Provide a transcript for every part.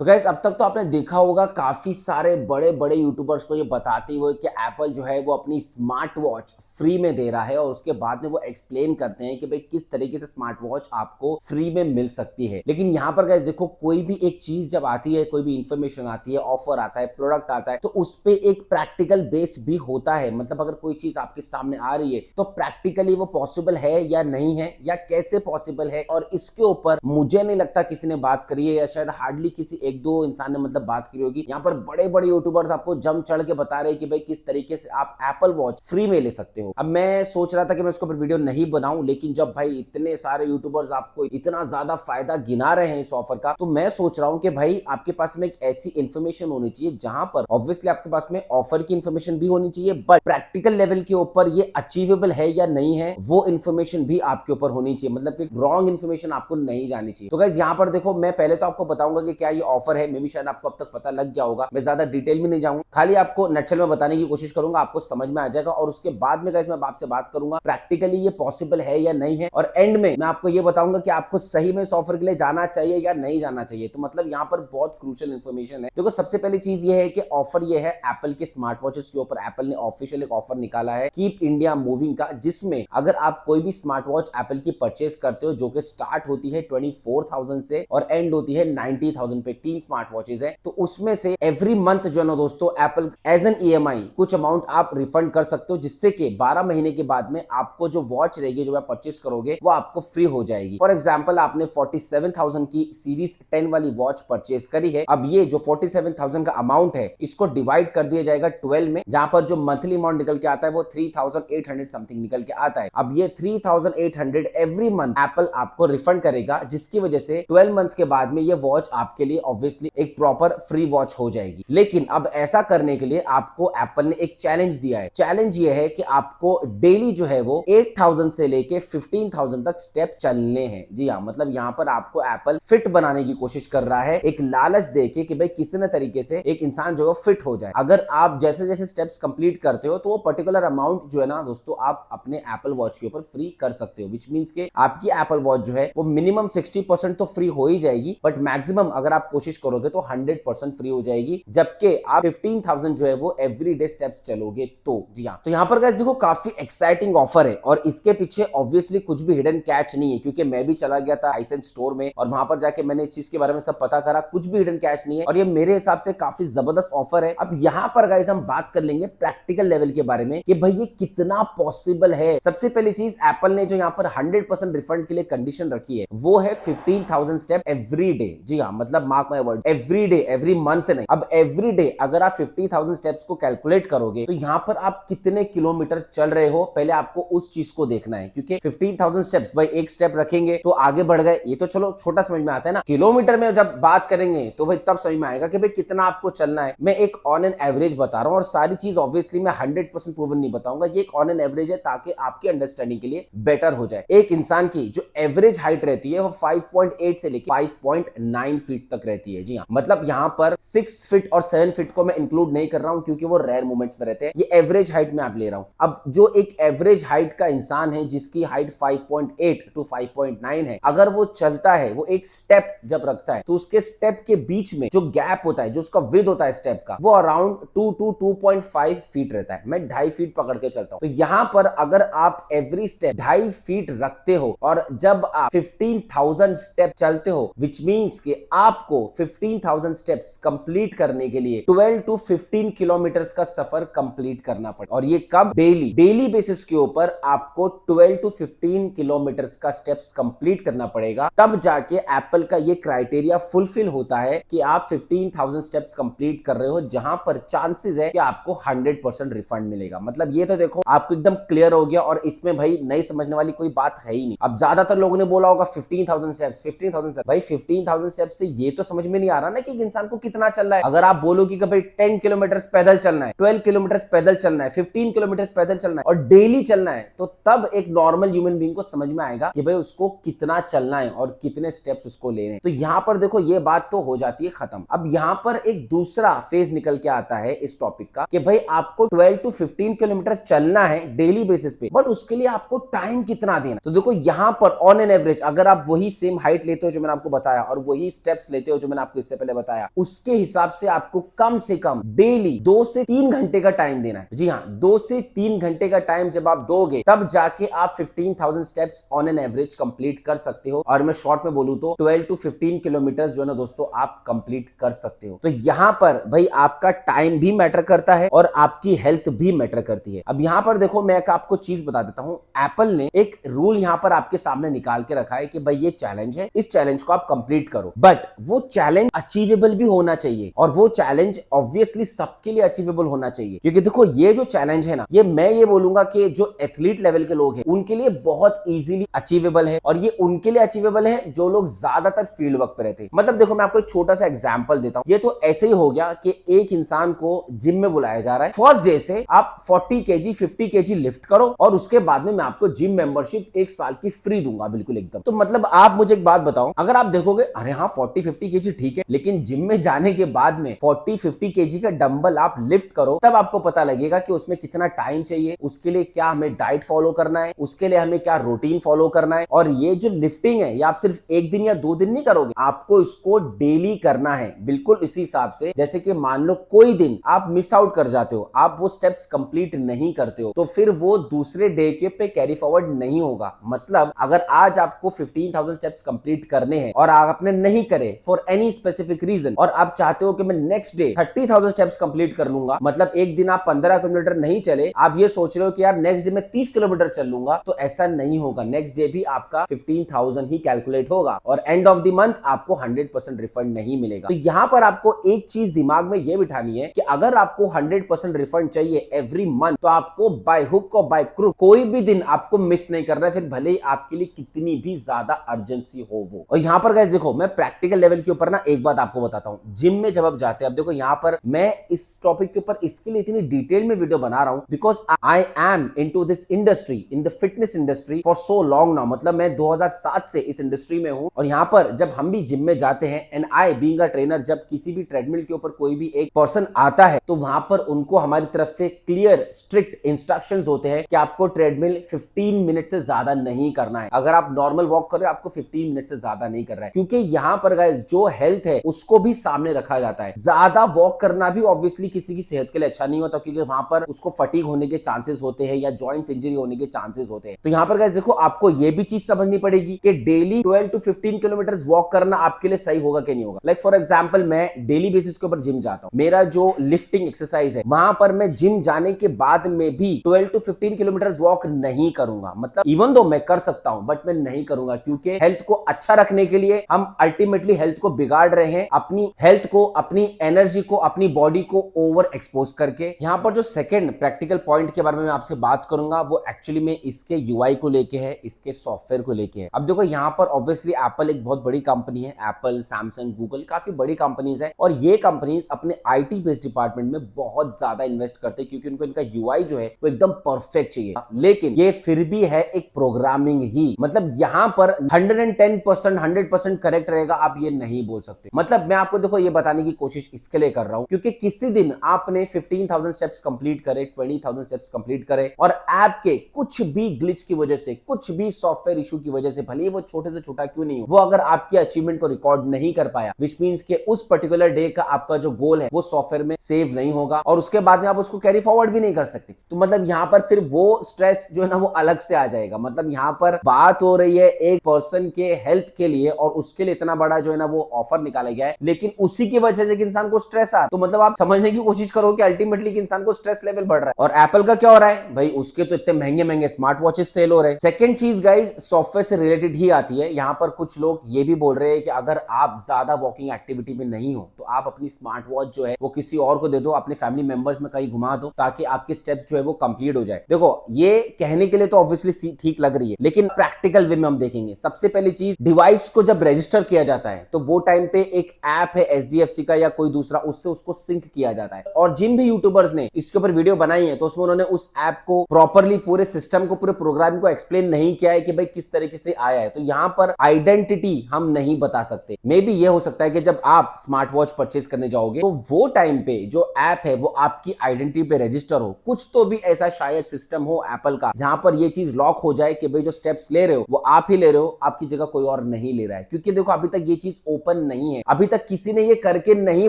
तो गाइस अब तक तो आपने देखा होगा काफी सारे बड़े बड़े यूट्यूबर्स को ये बताते हुए कि एप्पल जो है वो अपनी स्मार्ट वॉच फ्री में दे रहा है और उसके बाद में वो एक्सप्लेन करते हैं कि भाई किस तरीके से स्मार्ट वॉच आपको फ्री में मिल सकती है। लेकिन यहाँ पर गाइस देखो, कोई भी एक चीज जब आती है, कोई भी इंफॉर्मेशन आती है, ऑफर आता है, प्रोडक्ट आता है, तो उस पे एक प्रैक्टिकल बेस भी होता है। मतलब अगर कोई चीज आपके सामने आ रही है तो प्रैक्टिकली वो पॉसिबल है या नहीं है, या कैसे पॉसिबल है, और इसके ऊपर मुझे नहीं लगता किसी ने बात करी है, या शायद हार्डली किसी एक दो इंसान ने मतलब बात करी होगी। यहाँ पर बड़े बड़े यूट्यूबर्स आपको जम चढ़ के बता रहे हैं कि भाई किस तरीके से आप एप्पल वॉच फ्री में ले सकते हो। अब मैं सोच रहा था कि मैं इसको वीडियो नहीं बनाऊं, लेकिन जब भाई इतने सारे यूट्यूबर्स आपको इतना ज्यादा फायदा गिना रहे हैं इस ऑफर का, तो मैं सोच रहा हूं कि भाई आपके पास में एक ऐसी इंफॉर्मेशन होनी चाहिए जहां पर ऑब्वियसली आपके पास में ऑफर की इंफॉर्मेशन भी होनी चाहिए, बट प्रैक्टिकल लेवल के ऊपर ये अचीवेबल है या नहीं है वो इंफॉर्मेशन भी आपके ऊपर होनी चाहिए। मतलब कि रॉन्ग इंफॉर्मेशन आपको नहीं जानी चाहिए। तो गाइस यहाँ पर देखो, मैं पहले तो आपको बताऊंगा कि क्या ये ऑफर है, मे भी शायद आपको अब तक पता लग गया होगा। मैं ज्यादा डिटेल में नहीं जाऊंगा, खाली आपको नटशल में बताने की कोशिश करूंगा, आपको समझ में आ जाएगा। और उसके बाद में गाइस मैं आपसे बात करूंगा प्रैक्टिकली ये पॉसिबल है या नहीं है, और एंड में मैं आपको ये बताऊंगा कि आपको सही में इस ऑफर के लिए जाना चाहिए या नहीं जाना चाहिए। तो मतलब यहाँ पर बहुत क्रूशियल इंफॉर्मेशन है। देखो, सबसे पहली चीज ये है कि ऑफर ये है एप्पल के स्मार्ट वॉचेस के ऊपर। एप्पल ने ऑफिशियल एक ऑफर निकाला है कीप इंडिया मूविंग का, जिसमें अगर आप कोई भी स्मार्ट वॉच एप्पल की परचेस करते हो, जो कि स्टार्ट होती है 24,000 से और एंड होती है 90,000 पे, 3 स्मार्ट वॉचेस है, तो उसमें से एवरी मंथ जो है ना दोस्तों, एप्पल एज एन ईएमआई कुछ अमाउंट आप रिफंड कर सकते हो, जिससे कि 12 महीने के बाद में आपको जो वॉच रहेगी, जो आप परचेस करोगे, वो आपको फ्री हो जाएगी। फॉर एग्जाम्पल, आपने 47,000 की सीरीज 10 वाली वॉच परचेस करी है। अब ये जो 47,000 का अमाउंट है, इसको डिवाइड कर दिया जाएगा 12 में, जहां पर जो मंथली अमाउंट निकल के आता है वो 3,800 समथिंग निकल के आता है। अब ये 3,800 एवरी मंथ एप्पल आपको रिफंड करेगा, जिसकी वजह से 12 मंथ्स के बाद में ये वॉच आपके लिए ऑब्वियसली एक प्रॉपर फ्री वॉच हो जाएगी। लेकिन अब ऐसा करने के लिए आपको एप्पल ने एक चैलेंज दिया है। चैलेंज ये है कि आपको डेली जो है वो 8,000 से लेके 15,000 तक स्टेप चलने हैं। जी हाँ, मतलब यहाँ पर आपको एप्पल फिट बनाने की कोशिश कर रहा है, एक लालच देके कि भाई किसी न तरीके से एक इंसान जो है फिट हो जाए। अगर आप जैसे जैसे स्टेप्स कंप्लीट करते हो, तो वो पर्टिकुलर अमाउंट जो है ना दोस्तों, आप अपने एप्पल वॉच के ऊपर फ्री कर सकते हो, विच मीन्स के आपकी एप्पल वॉच जो है वो मिनिमम 60% तो फ्री हो ही जाएगी, बट मैक्सिमम अगर आप कोशिश करोगे तो 100% फ्री हो जाएगी, जबकि आप 15,000 जो है वो एवरी डे स्टेप्स चलोगे तो। जी हाँ, तो यहाँ पर गाइस देखो, काफी एक्साइटिंग ऑफर है और इसके पीछे ऑब्वियसली कुछ भी हिडन कैच नहीं है, क्योंकि मैं भी चला गया था हाइसेंस स्टोर में और वहां पर जाके मैंने इस चीज के बारे में सब पता करा, कुछ भी हिडन कैच नहीं है और ये मेरे हिसाब से काफी जबरदस्त ऑफर है। अब यहाँ पर गाइस हम बात कर लेंगे प्रैक्टिकल लेवल के बारे में कि भाई ये कितना पॉसिबल है। सबसे पहली चीज, एप्पल ने जो यहाँ पर 100% रिफंड के लिए कंडीशन रखी है वो है 15,000 स्टेप एवरी डे। जी हाँ, मतलब mark my word, every day, every month नहीं। अब एवरी डे अगर आप 50,000 स्टेप्स को कैलकुलेट करोगे तो यहाँ पर आप कितने किलोमीटर चल रहे हो, पहले आपको उस चीज को देखना है, क्योंकि 15,000 स्टेप्स भाई एक स्टेप रखेंगे तो आगे बढ़ गए, ये तो चलो छोटा समझ में आता है ना। किलोमीटर में जब बात करेंगे तो भाई तब समझ में आएगा कि भाई कितना आपको चलना है। मैं एक ऑन एन एवरेज बता रहा हूँ और सारी चीज ऑब्वियसली मैं 100% प्रूवन नहीं बताऊंगा, ये एक ऑन एन एवरेज है ताकि आपकी अंडरस्टैंडिंग के लिए बेटर हो जाए। एक इंसान की जो एवरेज हाइट रहती है वो 5.8 से लेकर 5.9 फीट तक रहती है। जी हाँ, मतलब यहाँ पर 6 फीट और 7 फीट को मैं इंक्लूड नहीं कर रहा हूँ, क्योंकि वो रेयर मोमेंट्स में रहते हैं, ये एवरेज हाइट में आप ले रहा हूँ। अब जो एक एवरेज हाइट का इंसान है जिसकी हाइट 5.8 टू 5.9 है, अगर वो चलता है, वो एक स्टेप जब रखता है, तो उसके स्टेप के बीच में जो गैप होता है, जो उसका विड्थ होता है स्टेप का, वो अराउंड 2 टू 2.5 फीट रहता है। मैं 2.5 फीट पकड़ के चलता हूँ। तो यहाँ पर अगर आप एवरी स्टेप 2.5 फीट रखते हो और जब आप 15,000 स्टेप चलते हो, विच मीन्स कि आपको 15,000 स्टेप्स कंप्लीट करने के लिए 12 टू 15 किलोमीटर्स का सफर कंप्लीट करना पड़े। और ये कब? डेली बेसिस के ऊपर आपको 12 टू 15 किलोमीटर्स का स्टेप्स कंप्लीट करना पड़ेगा, तब जाके एप्पल का ये क्राइटेरिया फुलफिल होता है कि आप 15,000 स्टेप्स कंप्लीट कर रहे हो, जहां पर चांसेस है कि आपको 100% रिफंड मिलेगा। मतलब ये तो देखो आपको एकदम क्लियर हो गया और इसमें भाई नहीं समझने वाली कोई बात है ही नहीं। अब ज्यादातर लोगों ने बोला होगा 15,000 स्टेप्स, 15,000 स्टेप्स। भाई 15,000 स्टेप्स से ये तो समझ में नहीं आ रहा ना कि एक इंसान को कितना चलना है। अगर आप बोलो कि भाई 10 किलोमीटर पैदल चलना है, 12 किलोमीटर पैदल चलना है, 15 किलोमीटर पैदल चलना है और डेली चलना है, तो तब एक नॉर्मल ह्यूमन बीइंग को समझ में आएगा कि भाई उसको कितना चलना है और कितने स्टेप्स उसको लेने हैं। तो यहाँ पर देखो ये बात तो हो जाती है खत्म। अब यहाँ पर एक दूसरा फेज निकल के आता है इस टॉपिक का कि भाई आपको 12 टू 15 किलोमीटर चलना है डेली बेसिस पे, बट उसके लिए आपको टाइम कितना देना। तो देखो यहाँ पर ऑन एन एवरेज अगर आप वही सेम हाइट लेते हो जो मैंने आपको बताया और वही स्टेप्स लेते हो जो मैंने आपको इससे पहले बताया, उसके हिसाब से आपको कम से कम डेली 2 से 3 घंटे का टाइम देना है। जी हाँ, 2 से 3 घंटे का टाइम जब आप दोगे तब जाके आप 15,000 steps on an average complete कर सकते हो। और मैं शॉर्ट में बोलूं तो 12 to 15 किलोमीटर जो है ना दोस्तों आप कंप्लीट कर सकते हो। तो यहां पर भाई आपका टाइम भी मैटर करता है और आपकी हेल्थ भी मैटर करती है। अब यहां पर देखो, मैं एक आपको चीज बता देता हूं, एप्पल ने एक रूल यहां पर आपके सामने निकाल के रखा है कि भाई ये चैलेंज है, इस चैलेंज को आप कंप्लीट करो, बट वो चैलेंज अचीवेबल भी होना चाहिए और वो चैलेंज ऑब्वियसली सबके लिए अचीवेबल होना चाहिए। क्योंकि देखो ये जो चैलेंज है ना, ये मैं ये बोलूंगा कि जो एथलीट लेवल के लोग हैं उनके लिए बहुत इजीली अचीवेबल है और ये उनके लिए अचीवेबल है जो लोग ज्यादातर फील्ड वर्क पे रहते हैं। मतलब देखो मैं आपको एक छोटा सा एग्जांपल देता हूं। ये तो ऐसे ही हो गया कि एक इंसान को जिम में बुलाया जा रहा है, फर्स्ट डे से आप 40 केजी 50 केजी लिफ्ट करो और उसके बाद में मैं आपको जिम मेंबरशिप 1 साल की फ्री दूंगा, बिल्कुल एकदम। तो मतलब आप मुझे एक बात बताओ, अगर आप देखोगे अरे हाँ 40-50 केजी ठीक है, लेकिन जिम में जाने के बाद में 40-50 केजी का डंबल आप लिफ्ट करो, तब आपको पता लगेगा कि उसमें कितना टाइम चाहिए, उसके लिए क्या हमें डाइट फॉलो करना है, उसके लिए हमें क्या रूटीन फॉलो करना है। और ये जो लिफ्टिंग है ये आप सिर्फ 1 दिन या 2 दिन नहीं करोगे, आपको इसको डेली करना है, बिल्कुल इसी हिसाब से। जैसे कि मान लो कोई दिन आप मिस आउट कर जाते हो, आप वो स्टेप्स कंप्लीट नहीं करते हो, तो फिर वो दूसरे डे के पे कैरी फॉरवर्ड नहीं होगा। मतलब अगर आज आपको 15,000 स्टेप्स कंप्लीट करने हैं और आपने नहीं करे फॉर एनी स्पेसिफिक रीजन और आप चाहते हो कि मैं नेक्स्ट डे 30,000 स्टेप्स कंप्लीट कर लूंगा, मतलब एक दिन आप 15 किलोमीटर नहीं चले, आप ये सोच रहे हो कि यार नेक्स्ट डे मैं 30 किलोमीटर चल लूंगा, तो ऐसा नहीं होगा। नेक्स्ट डे भी आपका 15,000 ही कैलकुलेट होगा और एंड ऑफ द मंथ आपको 100% रिफंड नहीं मिलेगा। तो यहां पर आपको एक चीज दिमाग में यह बिठानी है कि अगर आपको 100% रिफंड चाहिए एवरी मंथ, तो आपको बाय हुक और बाय क्रूक कोई भी दिन आपको मिस नहीं करना है, फिर भले ही आपके लिए कितनी भी ज्यादा अर्जेंसी हो वो। और यहां पर गाइस देखो, मैं प्रैक्टिकल लेवल के ऊपर ना एक बात आपको बताता हूं। जिम में जब आप जाते हैं, अब देखो यहां पर मैं इस टॉपिक के ऊपर इसके लिए इतनी डिटेल में वीडियो बना रहा हूं because I am into this industry, in the fitness industry for so long now. मतलब मैं 2007 से इस इंडस्ट्री में हूं और यहां पर जब हम भी जिम में जाते हैं and I being a trainer, जब किसी भी ट्रेडमिल के ऊपर कोई भी एक पर्सन आता है तो वहां पर उनको हमारी तरफ से क्लियर स्ट्रिक्ट इंस्ट्रक्शंस होते हैं कि आपको ट्रेडमिल 15 मिनट से ज्यादा नहीं करना है। अगर आप नॉर्मल वॉक कर रहे हो आपको 15 मिनट से ज्यादा नहीं कर रहा है, क्योंकि यहां पर गाइस जो हेल्थ है उसको भी सामने रखा जाता है। ज्यादा वॉक करना भी ऑब्वियसली किसी की सेहत के लिए अच्छा नहीं होता, क्योंकि वहां पर उसको फटीग होने के चांसेस होते हैं या जॉइंट्स इंजरी होने के चांसेस होते हैं। तो यहां पर गाइस देखो, आपको ये भी चीज समझनी पड़ेगी कि डेली 12 to 15 किलोमीटर वॉक करना आपके लिए सही होगा कि नहीं होगा। लाइक फॉर एग्जांपल, मैं डेली बेसिस के ऊपर जिम जाता हूं, मेरा जो लिफ्टिंग एक्सरसाइज है वहां पर मैं जिम जाने के बाद में भी 12 to 15 किलोमीटर वॉक नहीं करूंगा। मतलब इवन दो मैं कर सकता हूं बट मैं नहीं करूंगा, क्योंकि हेल्थ को अच्छा रखने के लिए हम अल्टीमेटली हेल्थ को बिगाड़ रहे हैं, अपनी हेल्थ को, अपनी एनर्जी को, अपनी बॉडी को ओवर एक्सपोज करके। यहां पर जो सेकंड प्रैक्टिकल पॉइंट के बारे में मैं आपसे बात करूंगा वो एक्चुअली में इसके यूआई को लेके है, इसके सॉफ्टवेयर को लेके है। अब देखो यहां पर ऑब्वियसली एप्पल एक बहुत बड़ी कंपनी है, एप्पल, सैमसंग, गूगल काफी बड़ी कंपनीज है और ये कंपनीज अपने आईटी बेस्ड डिपार्टमेंट में बहुत ज्यादा इन्वेस्ट करते हैं, क्योंकि उनको इनका यूआई जो है वो एकदम परफेक्ट चाहिए। लेकिन ये फिर भी है एक प्रोग्रामिंग ही, मतलब यहां पर 110% 100% करेक्ट रहेगा आप ये नहीं बोल सकते। मतलब मैं आपको देखो ये बताने की कोशिश इसके लिए कर रहा हूं क्योंकि किसी दिन आपने 15,000 स्टेप्स कंप्लीट करे, 20,000 स्टेप्स कंप्लीट करे और ऐप के कुछ भी ग्लिच की वजह से, कुछ भी सॉफ्टवेयर इशू की वजह से, भले ही वो छोटे से छोटा क्यों नहीं हो, वो अगर आपकी अचीवमेंट को रिकॉर्ड नहीं कर पाया, विच मींस के उस पर्टिकुलर डे का आपका जो गोल है वो सॉफ्टवेयर में सेव नहीं होगा और उसके बाद में आप उसको कैरी फॉरवर्ड भी नहीं कर सकते। तो मतलब यहां पर फिर वो स्ट्रेस जो है ना वो अलग से आ जाएगा। मतलब यहां पर बात हो रही है एक पर्सन के हेल्थ के लिए और उसके लिए इतना बड़ा जो है ना वो ऑफर निकाला गया है, लेकिन उसी की वजह से इंसान को स्ट्रेस आ, तो मतलब आप समझने की कोशिश करो कि अल्टीमेटली इंसान को स्ट्रेस लेवल बढ़ रहा है। और एप्पल का क्या हो रहा है भाई, उसके तो इतने महंगे महंगे स्मार्ट वॉचेस सेल हो रहे हैं। सेकंड चीज गाइस सॉफ्टवेयर से रिलेटेड ही आती है। यहां पर कुछ लोग ये भी बोल रहे हैं कि अगर आप ज्यादा वॉकिंग एक्टिविटी में नहीं हो तो आप अपनी स्मार्ट वॉच जो है वो किसी और को दे दो, अपने फैमिली मेंबर्स में कहीं घुमा दो ताकि आपके स्टेप्स जो है वो कंप्लीट हो जाए। देखो ये कहने के लिए तो ऑब्वियसली ठीक लग रही है, लेकिन प्रैक्टिकल वे में हम देखेंगे। सबसे पहली चीज, डिवाइस को जब रजिस्टर किया जाता है तो वो टाइम पे एक ऐप है एचडीएफसी का या कोई दूसरा, उससे उसको सिंक किया जाता है। और जिन भी यूट्यूबर्स ने इसके ऊपर वीडियो बनाई है तो उसमें उन्होंने उस ऐप को प्रॉपरली, पूरे सिस्टम को, पूरे प्रोग्राम को एक्सप्लेन नहीं किया है कि भाई किस तरीके से आया है। तो यहां पर आइडेंटिटी हम नहीं बता सकते। मे बी ये हो सकता है कि जब आप स्मार्ट वॉच परचेज करने जाओगे तो वो टाइम पे जो ऐप है वो आपकी आइडेंटिटी पे रजिस्टर हो। कुछ तो भी ऐसा शायद सिस्टम हो एप्पल का जहां पर ये चीज लॉक हो जाए कि भाई जो स्टेप्स ले रहे हो वो आप ही ले रहे हो, आपकी जगह कोई और नहीं ले रहा है। क्योंकि देखो अभी तक ये चीज ओपन ओपन नहीं है, अभी तक किसी ने ये करके नहीं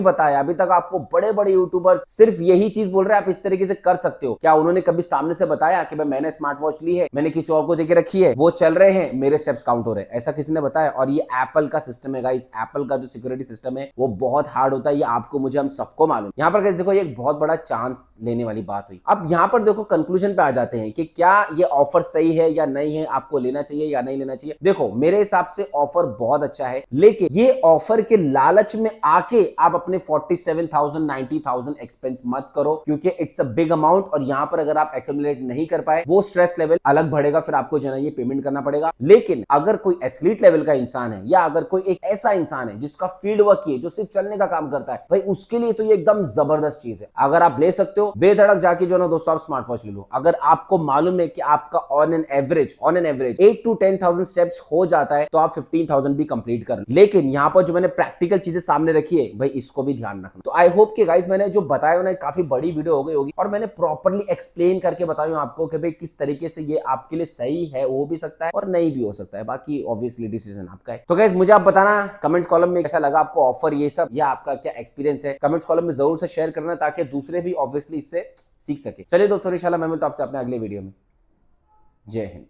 बताया। अभी तक आपको बड़े बड़े यूट्यूबर्स सिर्फ यही चीज बोल रहे हैं आप इस तरीके से कर सकते हो। क्या उन्होंने कभी सामने से बताया कि भाई मैंने स्मार्ट वॉच ली है, मैंने किसी और को देके रखी है, वो चल रहे हैं, मेरे स्टेप्स काउंट हो रहे हैं? ऐसा किसी ने बताया? और ये एप्पल का सिस्टम है गाइस, एप्पल का जो सिक्योरिटी सिस्टम है वो बहुत हार्ड होता है, ये आपको मुझे हम सबको मालूम। यहाँ पर गाइस देखो, ये एक बहुत बड़ा चांस लेने वाली बात हुई। अब यहाँ पर देखो कंक्लूजन पे आ जाते हैं कि क्या ये ऑफर सही है या नहीं है, आपको लेना चाहिए या नहीं लेना चाहिए। देखो मेरे हिसाब से ऑफर बहुत अच्छा है, लेकिन ये ऑफर के लालच में आके आप अपने 47,000 90,000 एक्सपेंस मत करो, क्योंकि इट्स अ बिग अमाउंट। और यहां पर अगर आप एक्यूमुलेट नहीं कर पाए, वो स्ट्रेस लेवल अलग बढ़ेगा, फिर आपको जो है ये पेमेंट करना पड़ेगा। लेकिन अगर कोई एथलीट लेवल का इंसान है, या अगर कोई एक ऐसा इंसान है जिसका फील्ड वर्क है, जो सिर्फ चलने का काम करता है, भाई उसके लिए तो ये एकदम जबरदस्त चीज है। अगर आप ले सकते हो, बेधड़क जाके जो ना दोस्तों आप स्मार्ट वॉच ले लो। अगर आपको मालूम है कि आपका on an average 8 to 10,000 steps हो जाता है, तो आप 15,000 भी कंप्लीट कर। लेकिन यहां पर जो मैंने प्रैक्टिकल चीजें सामने रखी है, भाई इसको भी ध्यान रखना। तो आई होप कि गाइस मैंने जो बताया ना काफी बड़ी वीडियो हो गई होगी, और मैंने प्रॉपर्ली एक्सप्लेन करके बताया आपको कि भाई किस तरीके से ये आपके लिए सही है, हो भी सकता है और नहीं भी हो सकता है। बाकी ऑब्वियसली डिसीजन आपका है। तो गाइस मुझे आप बताना कमेंट्स कॉलम में कैसा लगा आपको ऑफर ये सब, या आपका क्या एक्सपीरियंस है, कमेंट्स कॉलम में जरूर से शेयर करना, ताकि दूसरे भी ऑब्वियसली इससे सीख सके। चलिए दोस्तों, इंशाल्लाह मैं मिलता हूं आपसे अपने अगले वीडियो में। जय हिंद।